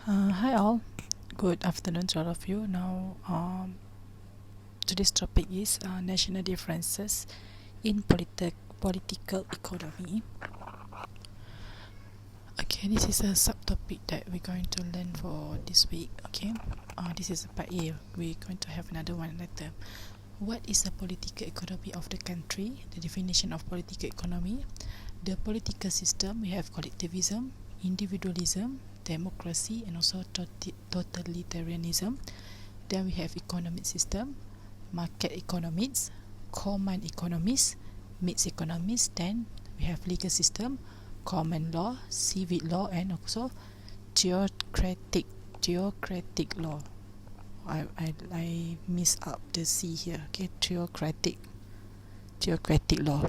Hi all, good afternoon to all of you. Now, today's topic is national differences in political economy. Okay, this is a subtopic that we're going to learn for this week. Okay, this is part A. We're going to have another one later. What is the political economy of the country? The definition of political economy. The political system, we have collectivism, individualism, democracy, and also totalitarianism. Then we have economic system, market economics, common economies, mixed economies. Then we have legal system, common law, civic law, and also theocratic law. I miss up the C here. Okay, theocratic law.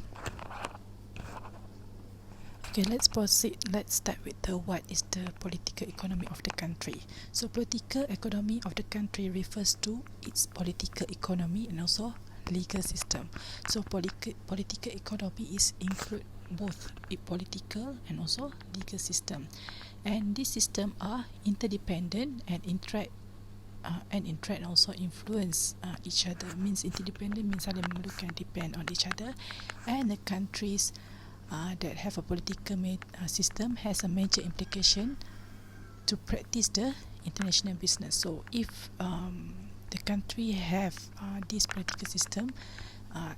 Okay, let's proceed. Let's start with what is the political economy of the country. So political economy of the country refers to its political economy and also legal system. So political economy is include both a political and also legal system, and these systems are interdependent and interact and also influence each other. Means interdependent means saling memerlukan, depend on each other, and the countries that have a political system has a major implication to practice the international business. So if the country have this political system,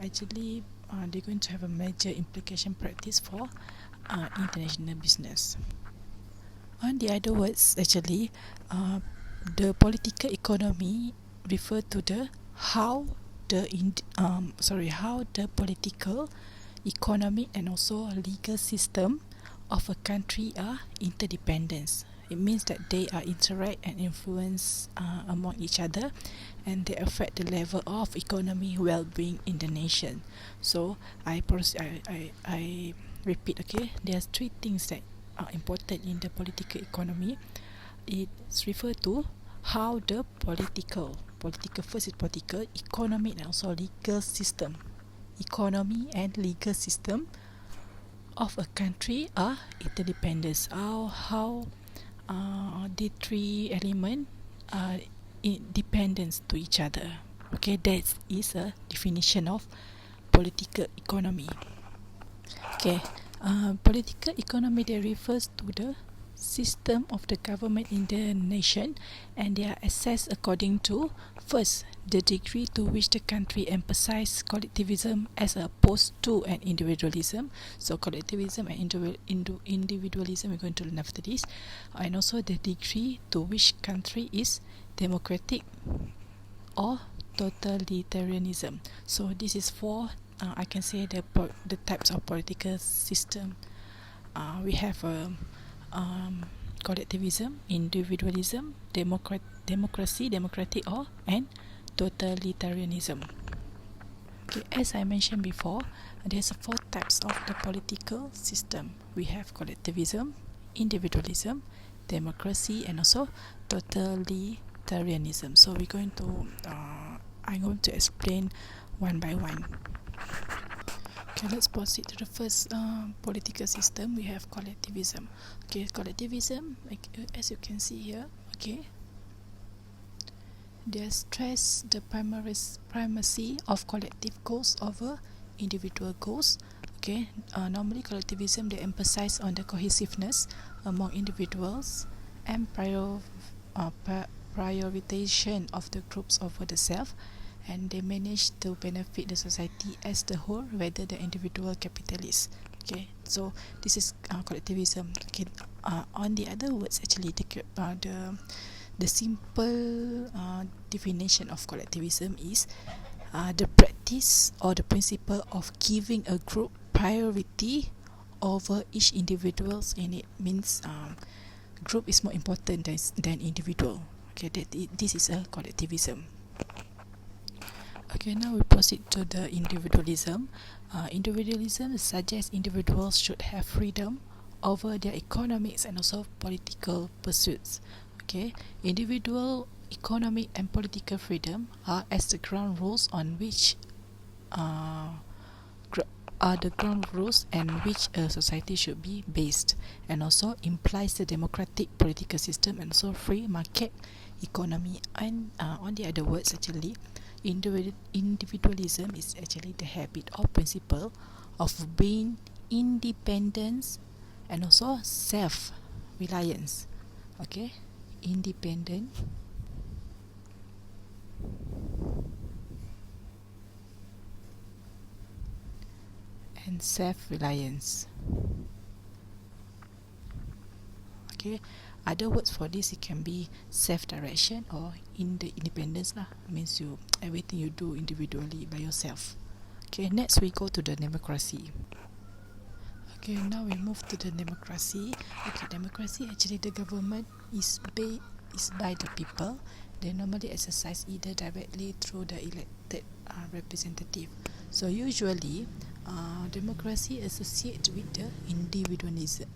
actually they're going to have a major implication practice for international business. On the other words, actually, the political economy refer to the how the political, economic, and also legal system of a country are interdependent. It means that they are interact and influence among each other, and they affect the level of economy well-being in the nation. So I repeat. Okay, there's three things that are important in the political economy. It's referred to how the political first is political, economic, and also legal system. Economy and legal system of a country are interdependent. How the three elements are dependent to each other. Okay, that is a definition of political economy. Okay, political economy that refers to the system of the government in the nation, and they are assessed according to, first, the degree to which the country emphasizes collectivism as opposed to an individualism. So collectivism and individualism we're going to learn after this, and also the degree to which country is democratic or totalitarianism. So this is for I can say the types of political system. We have collectivism, individualism, democracy, democratic, or and totalitarianism. Okay, as I mentioned before, there's four types of the political system. We have collectivism, individualism, democracy, and also totalitarianism. So I'm going to explain one by one. Okay, let's proceed to the first political system. We have collectivism. Okay, collectivism, as you can see here, okay, they stress the primacy of collective goals over individual goals. Okay, normally collectivism, they emphasize on the cohesiveness among individuals and prioritization of the groups over the self, and they manage to benefit the society as the whole rather than individual capitalists. Okay, so this is collectivism. Okay, on the other words, actually the simple definition of collectivism is the practice or the principle of giving a group priority over each individuals in it. Means group is more important than individual. Okay, this is a collectivism. Okay, now we proceed to the individualism. Individualism suggests individuals should have freedom over their economics and also political pursuits. Okay, individual economic and political freedom are as the ground rules on which are the ground rules and which a society should be based, and also implies the democratic political system and also free market economy. And on the other words, actually, individualism is actually the habit or principle of being independence and also self-reliance. Okay, independent and self-reliance. Okay, other words for this, it can be self-direction or in the independence lah, means you everything you do individually by yourself. Okay, next we go to the democracy. Okay, now we move to the democracy. Okay, democracy, actually the government is by the people. They normally exercise either directly through the elected representative. So usually democracy associated with the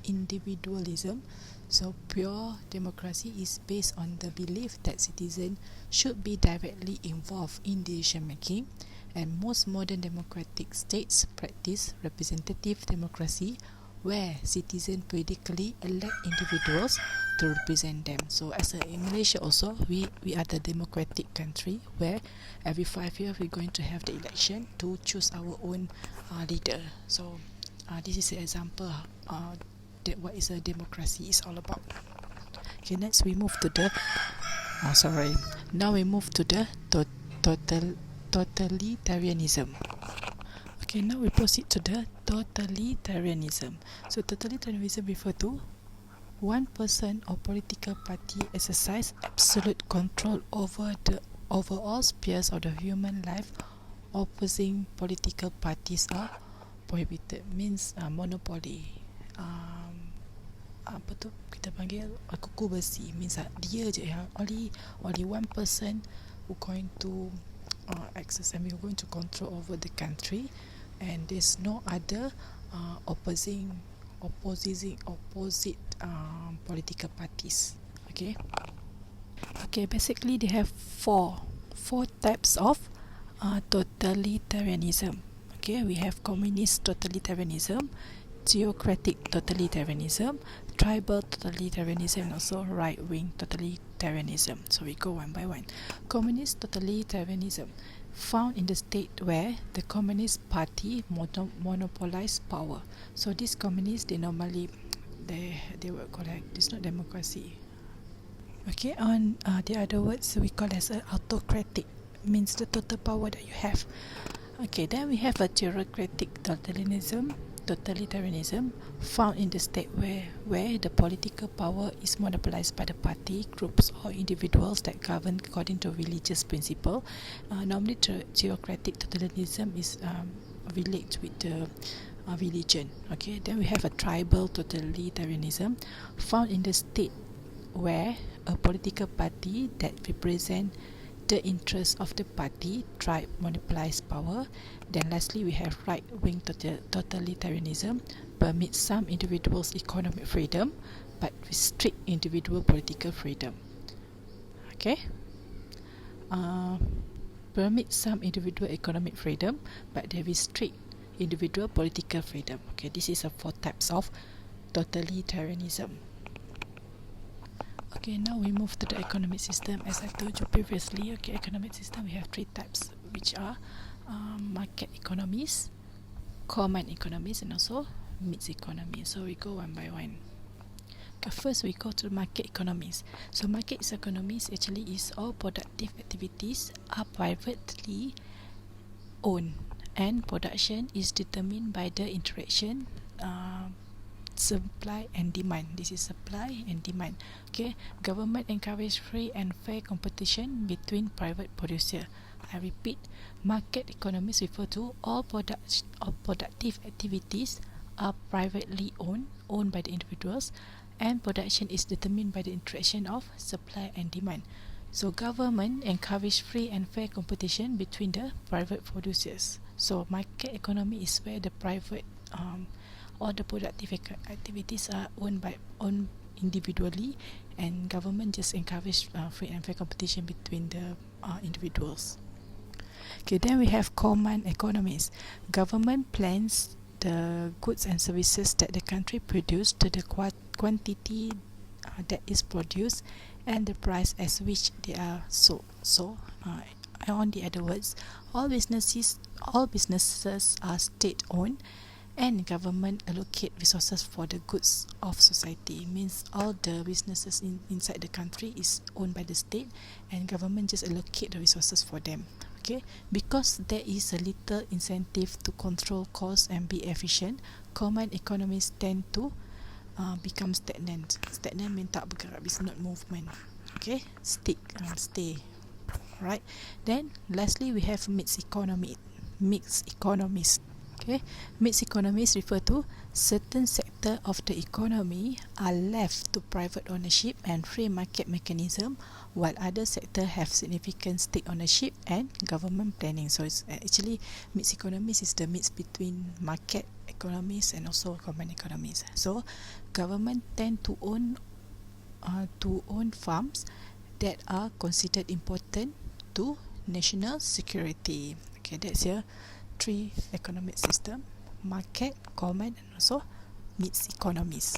individualism. So pure democracy is based on the belief that citizens should be directly involved in decision making, and most modern democratic states practice representative democracy, where citizens politically elect individuals to represent them. So in Malaysia also, we are the democratic country where every 5 years we're going to have the election to choose our own leader. So this is an example that what is a democracy is all about. Okay, next we move to the now we move to the totalitarianism. Okay, now we proceed to the totalitarianism. So totalitarianism refer to one person or political party exercise absolute control over all spheres of the human life. Opposing political parties are prohibited, means monopoly. Apa tu kita panggil kuku besi, means dia je yang only one person who going to access and we're going to control over the country, and there's no other opposite political parties. Okay, basically they have four types of totalitarianism. Okay, we have communist totalitarianism, theocratic totalitarianism, tribal totalitarianism, and also right-wing totalitarianism. So we go one by one. Communist totalitarianism, found in the state where the Communist Party monopolize power. So these communists, they normally they will collect. It's not democracy. Okay, on the other words, we call as autocratic, means the total power that you have. Okay, then we have a theocratic totalitarianism, found in the state where the political power is monopolized by the party, groups or individuals that govern according to religious principle. Normally theocratic totalitarianism is related with the religion. Okay, then we have a tribal totalitarianism, found in the state where a political party that represent the interests of the party tribe monopolize power. Then lastly, we have right-wing totalitarianism, permits some individuals economic freedom but restrict individual political freedom. Okay, permits some individual economic freedom but they restrict individual political freedom. Okay, this is 4 types of totalitarianism. Okay, now we move to the economic system. As I told you previously, okay, economic system, we have 3 types, which are market economies, common economies, and also mixed economy. So we go one by one. Okay, first we go to market economies. So market economies actually is all productive activities are privately owned, and production is determined by the interaction supply and demand. This is supply and demand. Okay, government encourage free and fair competition between private producer. I repeat, market economies refer to all productive activities are privately owned by the individuals, and production is determined by the interaction of supply and demand. So government encourage free and fair competition between the private producers. So market economy is where the private all the productive activities are owned individually, and government just encourage free and fair competition between the individuals. Okay, then we have command economies. Government plans the goods and services that the country produce to the quantity that is produced and the price at which they are sold. So, on the other words, all businesses are state-owned, and government allocate resources for the goods of society. Means all the businesses inside the country is owned by the state, and government just allocate the resources for them. Okay, because there is a little incentive to control costs and be efficient, common economies tend to become stagnant. Stagnant means tak bergerak, is not movement. Okay, stay. Right. Then lastly we have mixed economies. Okay, mixed economies refer to certain sector of the economy are left to private ownership and free market mechanism, while other sector have significant state ownership and government planning. So it's actually mixed economies is the mix between market economies and also common economies. So government tend to own farms that are considered important to national security. Okay, that's here three economic system: market, common, and also mixed economies.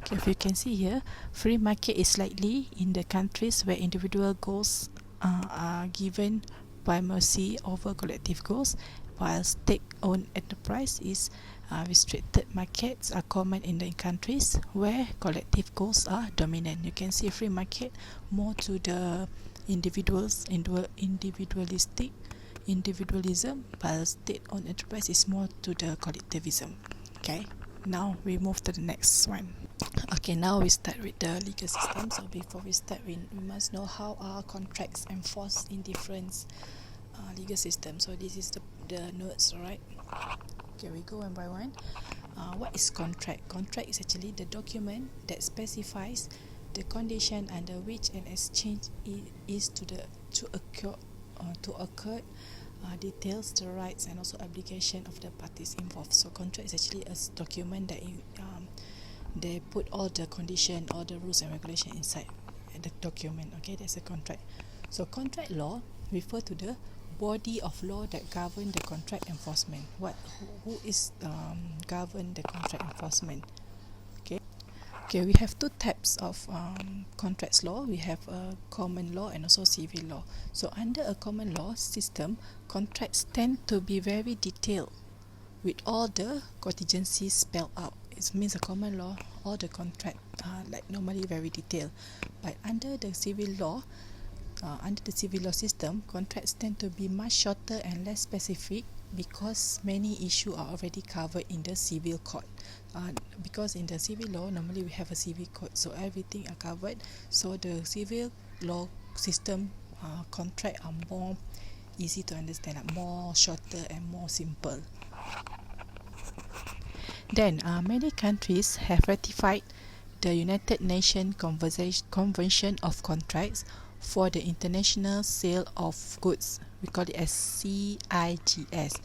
Okay, if you can see here, free market is likely in the countries where individual goals are given primacy over collective goals, while state-owned enterprise is restricted markets are common in the countries where collective goals are dominant. You can see free market more to the individualism, while state-owned enterprise is more to the collectivism. Okay, now we move to the next one. Okay, now we start with the legal system. So before we start, we must know how are contracts enforced in different legal systems. So this is the notes, alright? Okay, we go one by one. What is contract? Contract is actually the document that specifies the condition under which an exchange is to occur, details the rights and also obligation of the parties involved. So contract is actually a document that they put all the condition, all the rules and regulation inside the document. Okay, that's a contract. So contract law refer to the body of law that govern the contract enforcement. Who is govern the contract enforcement? Okay, we have two types of contracts law. We have a common law and also civil law. So under a common law system, contracts tend to be very detailed with all the contingencies spelled out. It means a common law, all the contract are like normally very detailed. But under the civil law system, contracts tend to be much shorter and less specific because many issues are already covered in the civil court. Because in the civil law normally we have a civil code, so everything are covered. So the civil law system contract are more easy to understand, like more shorter and more simple. Then many countries have ratified the United Nations Convention of Contracts for the international sale of goods. We call it as CIGS,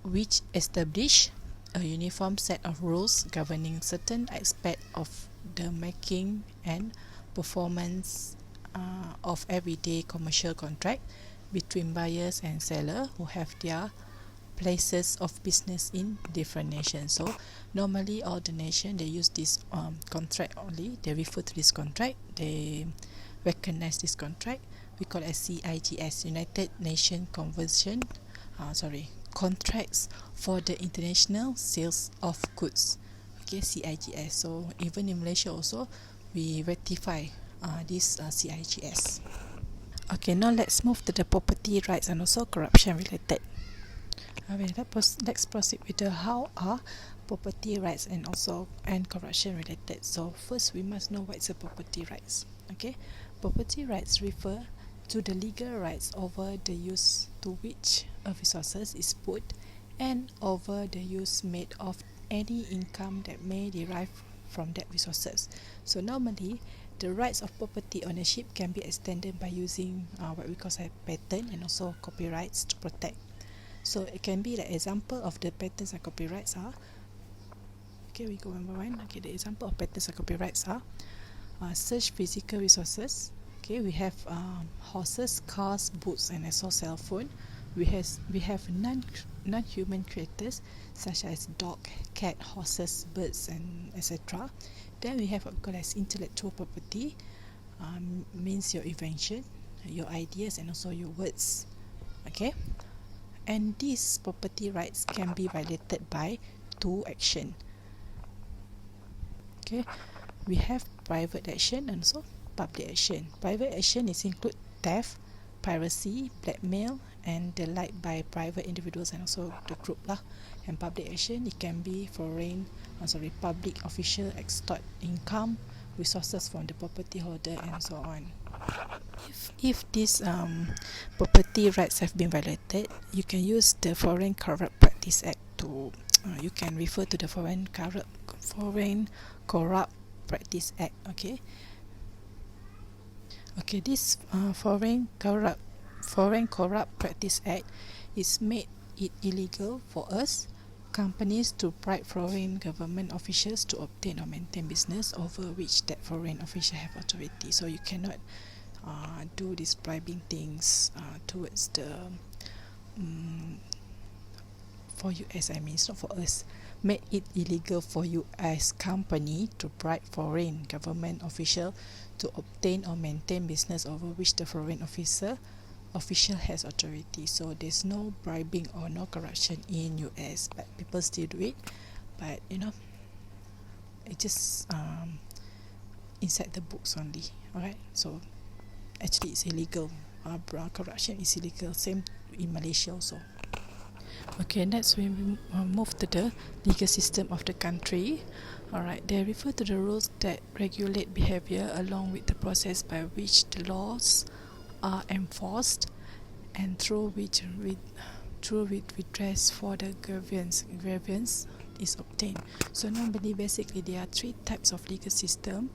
which establish a uniform set of rules governing certain aspects of the making and performance of everyday commercial contract between buyers and seller who have their places of business in different nations. So normally all the nation they use this contract only. They refer to this contract. They recognize this contract. We call it CIGS, United Nations Convention. Contracts for the international sales of goods. Okay, CIGS. So even in Malaysia also we ratify this CIGS. Okay, now let's move to the property rights and also corruption related. Let's proceed with the how are property rights and corruption related. So first we must know what is a property rights. Okay, property rights refer to the legal rights over the use to which a resources is put and over the use made of any income that may derive from that resources. So normally the rights of property ownership can be extended by using what we call patent and also copyrights to protect. So it can be the example of the patents and copyrights are, okay, we go one by one. Okay, the example of patents and copyrights are such physical resources Okay, we have horses, cars, boots, and also cell phone. We have non-human creators such as dog, cat, horses, birds, and etc. Then we have what we call as intellectual property, means your invention, your ideas, and also your words. Okay, and these property rights can be violated by two action. Okay, we have private action and also public action. Private action is include theft, piracy, blackmail, and the like by private individuals and also the group lah. And public action, it can be public official extort income, resources from the property holder, and so on. If these property rights have been violated, you can use the Foreign Corrupt Practice Act to you can refer to the Foreign Corrupt Practice Act. Okay, this Foreign Corrupt Practice Act is made it illegal for us companies to bribe foreign government officials to obtain or maintain business over which that foreign official have authority. So you cannot do these bribing things towards the for US. I mean, it's not for us. Make it illegal for you as company to bribe foreign government official to obtain or maintain business over which the foreign official has authority. So there's no bribing or no corruption in US, but people still do it. But it just inside the books only. Alright, so actually it's illegal. Corruption is illegal. Same in Malaysia also. Okay, next we move to the legal system of the country. Alright, they refer to the rules that regulate behavior along with the process by which the laws are enforced and through which redress for the grievance is obtained. So normally, basically, there are three types of legal system.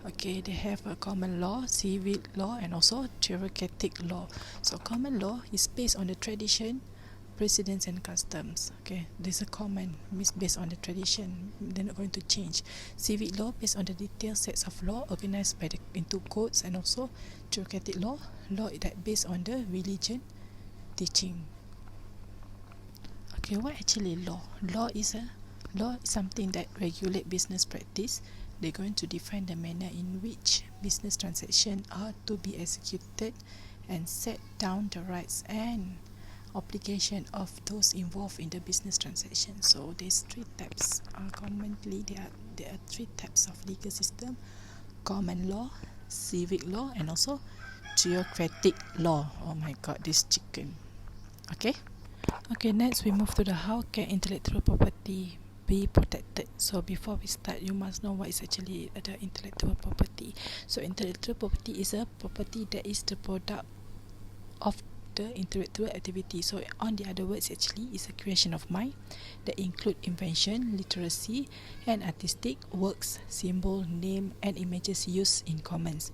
Okay, they have a common law, civil law, and also theocratic law. So common law is based on the tradition, precedents, and customs. Okay, there's a common, means based on the tradition, they're not going to change. Civil law based on the detailed sets of law organized by into codes, and also theocratic law that based on the religion teaching. Okay, what actually law? Law is something that regulate business practice. They're going to define the manner in which business transactions are to be executed and set down the rights and obligation of those involved in the business transaction. So there's three types. Commonly, there are three types of legal system: common law, civic law, and also theocratic law. Oh my God, this chicken. Okay, next we move to the how can intellectual property be protected. So before we start, you must know what is actually the intellectual property. So intellectual property is a property that is the product of the intellectual activity. So on the other words, actually is a creation of mind that include invention, literacy, and artistic works, symbol, name, and images used in commons.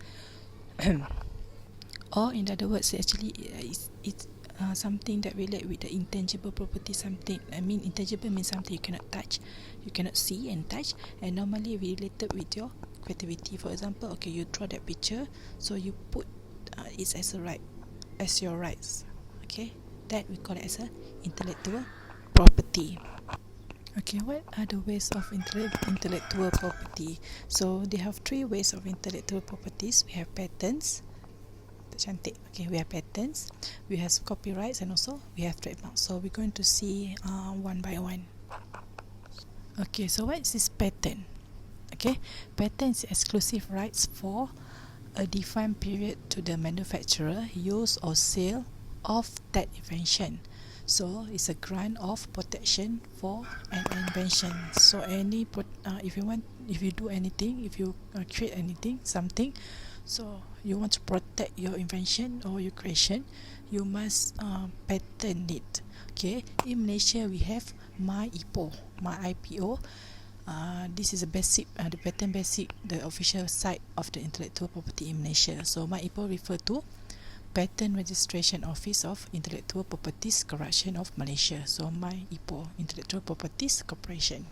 Or in other words, actually it's something that relate with the intangible property. Intangible means something you cannot touch, you cannot see and touch, and normally related with your creativity. For example, okay, you draw that picture, so you put it as your rights. Okay, that we call it as a intellectual property. Okay, what are the ways of intellectual property? So they have three ways of intellectual properties. We have patents. Cantik. Okay, we have patents, we have copyrights, and also we have trademarks. So we're going to see one by one. Okay, so what is this patent? Okay, patent is exclusive rights for a defined period to the manufacturer, use, or sale of that invention. So it's a grant of protection for an invention. So if you do anything, if you create anything, something, so you want to protect your invention or your creation, you must patent it. Okay, in Malaysia we have MyIPO. This is the patent basic, the official site of the intellectual property in Malaysia. So MyIPO refer to Patent Registration Office of Intellectual Properties Corporation of Malaysia. So MyIPO, Intellectual Properties Corporation.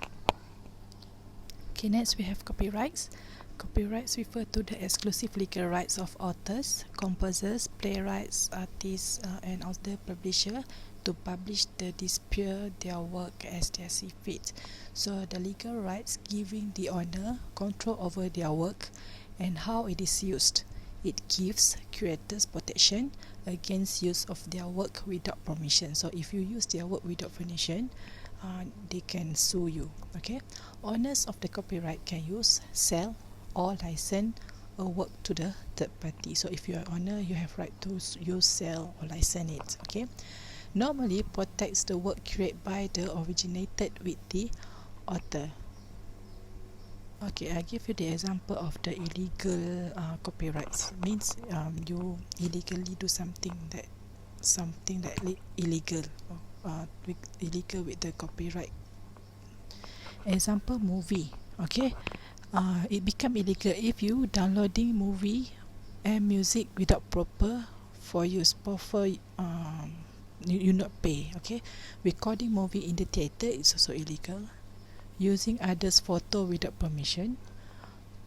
Okay, next we have copyrights. Copyrights refer to the exclusive legal rights of authors, composers, playwrights, artists, and other publishers to publish, distribute their work as they see fit. So the legal rights giving the owner control over their work and how it is used. It gives creators protection against use of their work without permission. So if you use their work without permission, they can sue you. Okay, owners of the copyright can use, sell, or license a work to the third party. So if you are owner, you have right to use, sell, or license it. Okay, normally protects the work created by the originated with the author. Okay, I give you the example of the illegal copyrights. Means you illegally do something that illegal, illegal with the copyright. Example, movie. Okay, it become illegal if you downloading movie and music without proper for use. You not pay. Okay, recording movie in the theater is also illegal. Using others' photo without permission,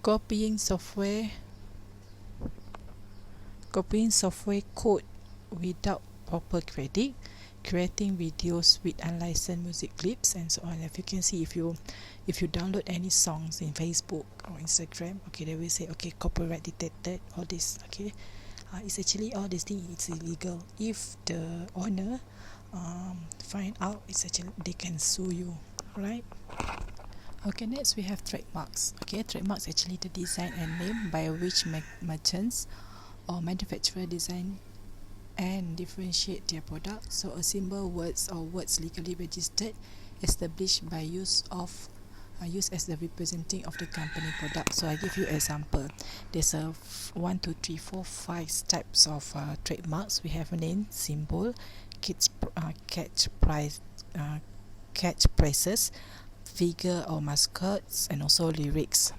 copying software code without proper credit, creating videos with unlicensed music clips, and so on. If you can see, if you download any songs in Facebook or Instagram, okay, they will say, okay, copyright detected, all this. Okay, it's actually all these things, it's illegal. If the owner find out, it's actually they can sue you, right? Okay, next we have trademarks. Okay, trademarks actually the design and name by which merchants or manufacturer design and differentiate their product. So a symbol, words, or words legally registered, established by use as the representing of the company product. So I give you example. There's a 1, 2, 3, 4, 5 types of trademarks. We have a name, symbol, catchphrases, figure or mascots, and also lyrics.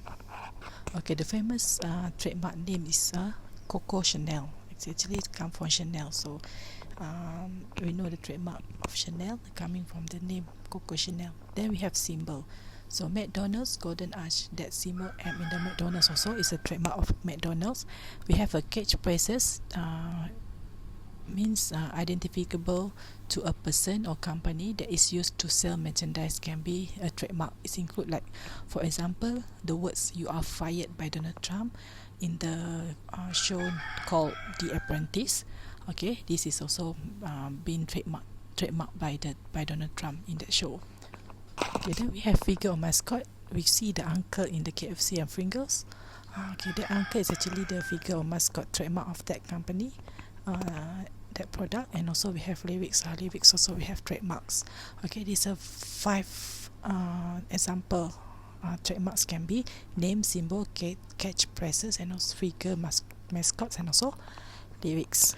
Okay, the famous trademark name is Coco Chanel. It's actually come from Chanel, so we know the trademark of Chanel coming from the name Coco Chanel. Then we have symbol. So McDonald's Golden Arch, that symbol M in the McDonald's also is a trademark of McDonald's. We have a catchphrases, means identifiable to a person or company that is used to sell merchandise, can be a trademark. It include, like, for example, the words "You are fired" by Donald Trump in the show called The Apprentice. Okay, this is also been trademarked by Donald Trump in that show. Okay, then we have figure or mascot. We see the uncle in the KFC and Pringles. Okay, the uncle is actually the figure or mascot trademark of that company, that product. And also we have lyrics. Lyrics also we have trademarks. Okay, these are 5 example trademarks can be name, symbol, catchphrases, and also figure, mascots, and also lyrics.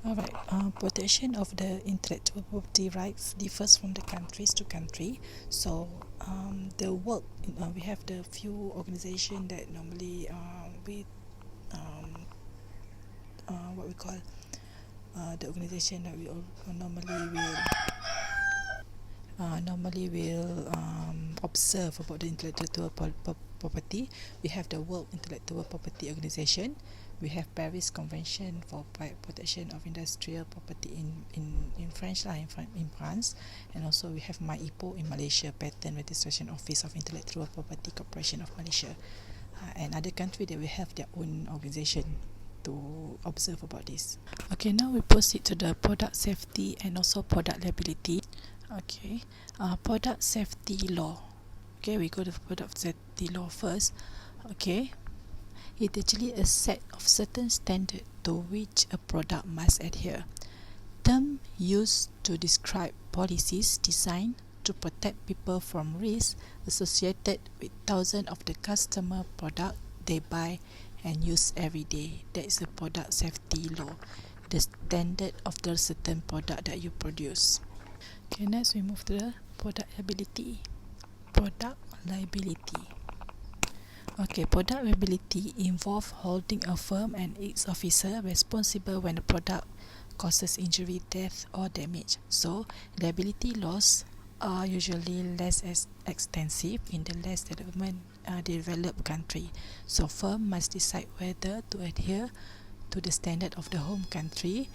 Alright, protection of the intellectual property rights differs from the countries to country. So the work, we have the few organization that normally what we call the organization that we normally will observe about the intellectual property. We have the World Intellectual Property Organization. We have Paris Convention for Protection of Industrial Property in French, in France. And also we have MAIPO in Malaysia, Patent Registration Office of Intellectual Property Corporation of Malaysia. And other countries, they will have their own organization to observe about this. Okay, now we proceed to the product safety and also product liability. Okay, product safety law. Okay, we go to product safety law first. Okay, it actually a set of certain standards to which a product must adhere. Term used to describe policies designed to protect people from risks associated with thousands of the customer product they buy and use every day. That is a product safety law, the standard of the certain product that you produce. Okay, next we move to the product liability. Product liability. Okay, product liability involve holding a firm and its officer responsible when the product causes injury, death, or damage. So liability laws are usually less extensive in the less developed country. So firm must decide whether to adhere to the standard of the home country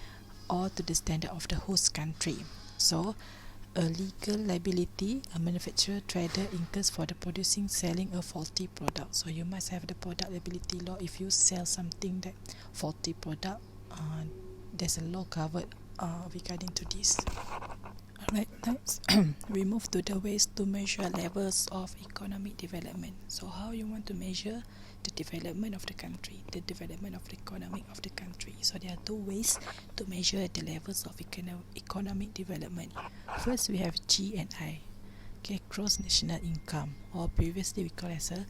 or to the standard of the host country. So a legal liability a manufacturer trader incurs for the producing selling a faulty product. So you must have the product liability law. If you sell something that faulty product, there's a law covered regarding to this. Alright, next we move to the ways to measure levels of economic development. So how you want to measure the development of the country, the development of the economic of the country. So there are two ways to measure the levels of economic development. First, we have GNI, okay, gross national income, or previously we call as a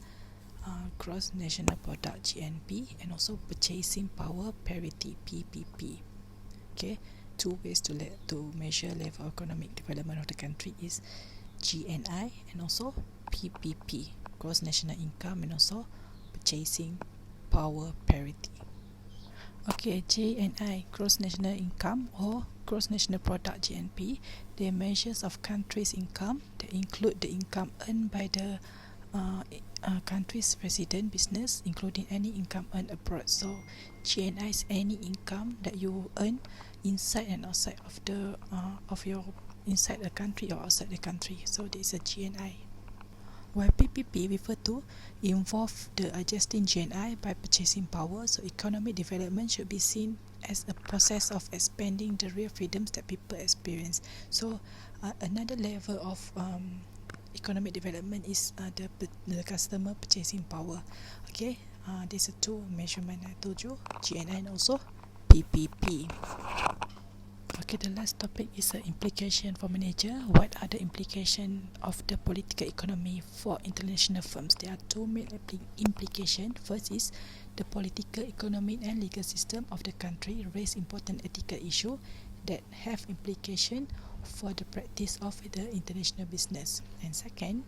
gross national product, GNP, and also purchasing power parity, PPP. Okay, two ways to measure level of economic development of the country is GNI and also PPP, gross national income, and also purchasing power parity. Okay, GNI, gross national income or gross national product, GNP, they are measures of country's income that include the income earned by the country's resident business, including any income earned abroad. So GNI is any income that you earn inside and outside of the inside the country or outside the country. So this is a GNI. While PPP refer to involve the adjusting GNI by purchasing power. So economic development should be seen as a process of expanding the real freedoms that people experience. So another level of economic development is the customer purchasing power. Okay, these are two measurement I told you, GNI and also PPP. Okay, the last topic is the implication for manager. What are the implications of the political economy for international firms? There are two main implications. First is the political, economic and legal system of the country raise important ethical issues that have implication for the practice of the international business. And second,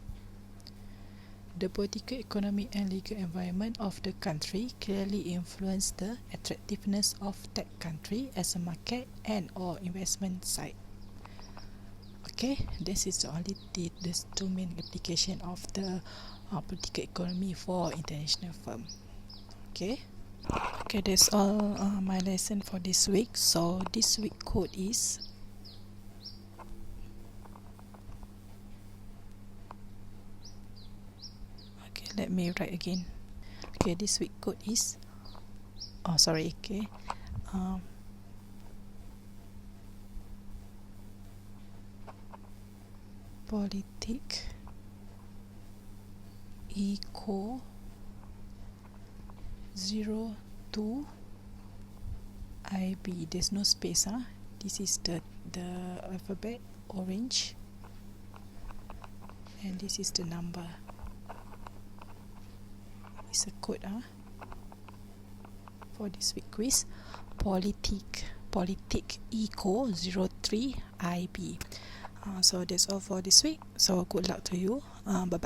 the political, economic and legal environment of the country clearly influence the attractiveness of that country as a market and or investment site. Okay, this is only the two main application of the political economy for international firm. Okay, that's all my lesson for this week. So this week code is let me write again. Okay, this week code is politic eco 02 IB. There's no space. This is the alphabet, orange, and this is the number. It's a code for this week quiz. Politic Eco 03 IB. So that's all for this week. So good luck to you. Bye bye.